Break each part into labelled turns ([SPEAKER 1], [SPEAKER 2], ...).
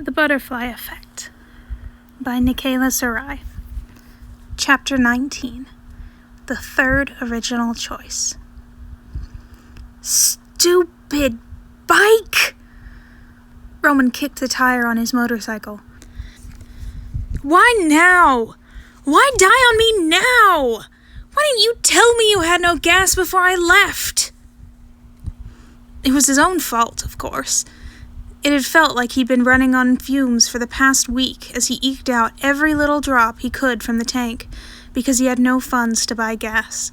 [SPEAKER 1] The Butterfly Effect by Nikayla Sarai. Chapter 19. The Third Original Choice. Stupid bike! Roman kicked the tire on his motorcycle. Why now? Why die on me now? Why didn't you tell me you had no gas before I left? It was his own fault, of course. It had felt like he'd been running on fumes for the past week as he eked out every little drop he could from the tank because he had no funds to buy gas.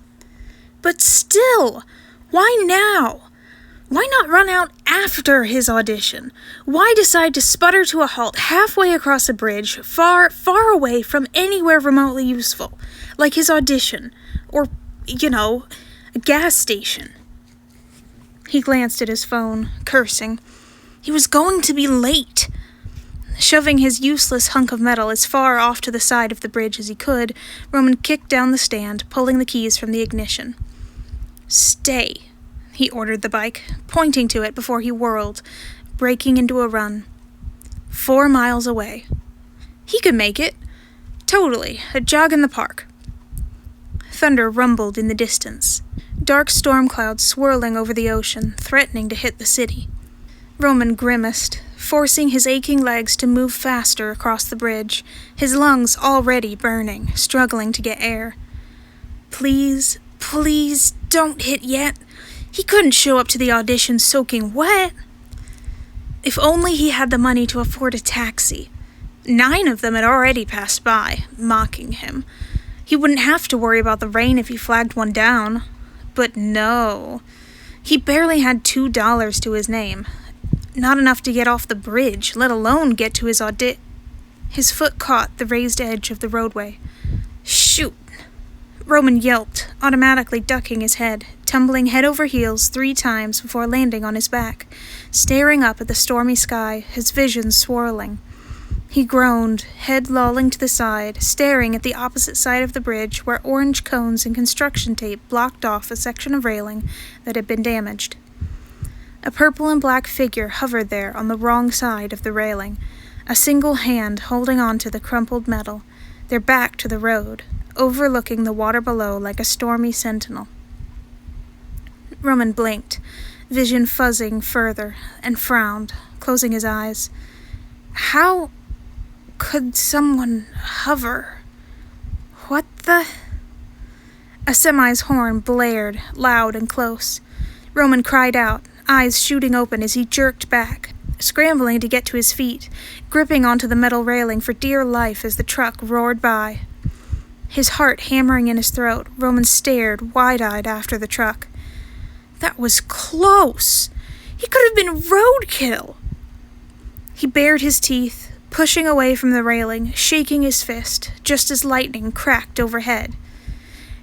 [SPEAKER 1] But still, why now? Why not run out after his audition? Why decide to sputter to a halt halfway across a bridge, far, far away from anywhere remotely useful, like his audition, or, a gas station? He glanced at his phone, cursing. He was going to be late. Shoving his useless hunk of metal as far off to the side of the bridge as he could, Roman kicked down the stand, pulling the keys from the ignition. "Stay," he ordered the bike, pointing to it before he whirled, breaking into a run. 4 miles away. He could make it. Totally. A jog in the park. Thunder rumbled in the distance. Dark storm clouds swirling over the ocean, threatening to hit the city. Roman grimaced, forcing his aching legs to move faster across the bridge, his lungs already burning, struggling to get air. Please, please, don't hit yet. He couldn't show up to the audition soaking wet. If only he had the money to afford a taxi. 9 of them had already passed by, mocking him. He wouldn't have to worry about the rain if he flagged one down. But no. He barely had $2 to his name. Not enough to get off the bridge, let alone get to his His foot caught the raised edge of the roadway. Shoot! Roman yelped, automatically ducking his head, tumbling head over heels 3 times before landing on his back, staring up at the stormy sky, his vision swirling. He groaned, head lolling to the side, staring at the opposite side of the bridge where orange cones and construction tape blocked off a section of railing that had been damaged. A purple and black figure hovered there on the wrong side of the railing, a single hand holding on to the crumpled metal, their back to the road, overlooking the water below like a stormy sentinel. Roman blinked, vision fuzzing further, and frowned, closing his eyes. How could someone hover? What the? A semi's horn blared, loud and close. Roman cried out, eyes shooting open as he jerked back, scrambling to get to his feet, gripping onto the metal railing for dear life as the truck roared by. His heart hammering in his throat, Roman stared wide-eyed after the truck. That was close! He could have been roadkill! He bared his teeth, pushing away from the railing, shaking his fist, just as lightning cracked overhead.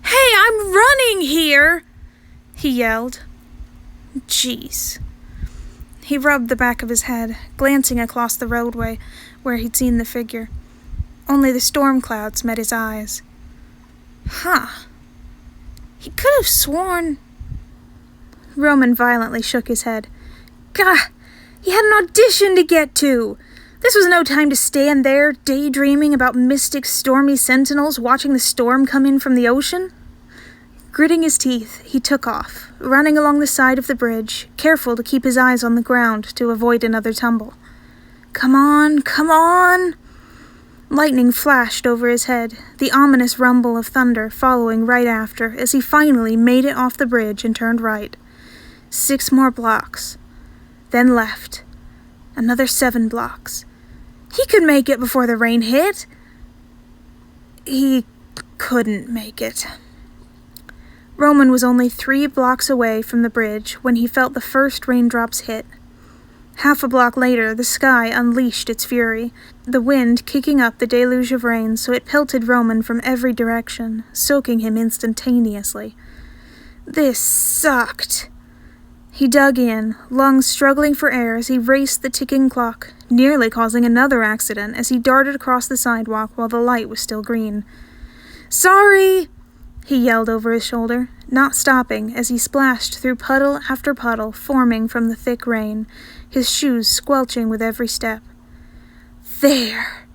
[SPEAKER 1] "Hey, I'm running here!" he yelled. Jeez. He rubbed the back of his head, glancing across the roadway where he'd seen the figure. Only the storm clouds met his eyes. He could have sworn... Roman violently shook his head. Gah! He had an audition to get to! This was no time to stand there, daydreaming about mystic stormy sentinels watching the storm come in from the ocean. Gritting his teeth, he took off, running along the side of the bridge, careful to keep his eyes on the ground to avoid another tumble. Come on, come on! Lightning flashed over his head, the ominous rumble of thunder following right after as he finally made it off the bridge and turned right. 6 more blocks. Then left. Another 7 blocks. He could make it before the rain hit. He couldn't make it. Roman was only 3 blocks away from the bridge when he felt the first raindrops hit. Half a block later, the sky unleashed its fury, the wind kicking up the deluge of rain so it pelted Roman from every direction, soaking him instantaneously. This sucked. He dug in, lungs struggling for air as he raced the ticking clock, nearly causing another accident as he darted across the sidewalk while the light was still green. "Sorry!" he yelled over his shoulder, not stopping as he splashed through puddle after puddle forming from the thick rain, his shoes squelching with every step. There.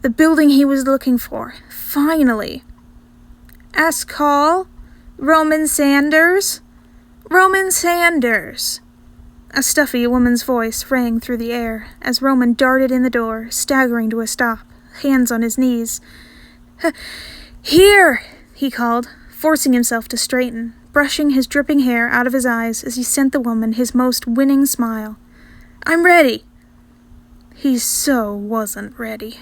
[SPEAKER 1] The building he was looking for. Finally. Ask call. Roman Sanders? Roman Sanders. A stuffy woman's voice rang through the air as Roman darted in the door, staggering to a stop, hands on his knees. Here, he called, forcing himself to straighten, brushing his dripping hair out of his eyes as he sent the woman his most winning smile. I'm ready. He so wasn't ready.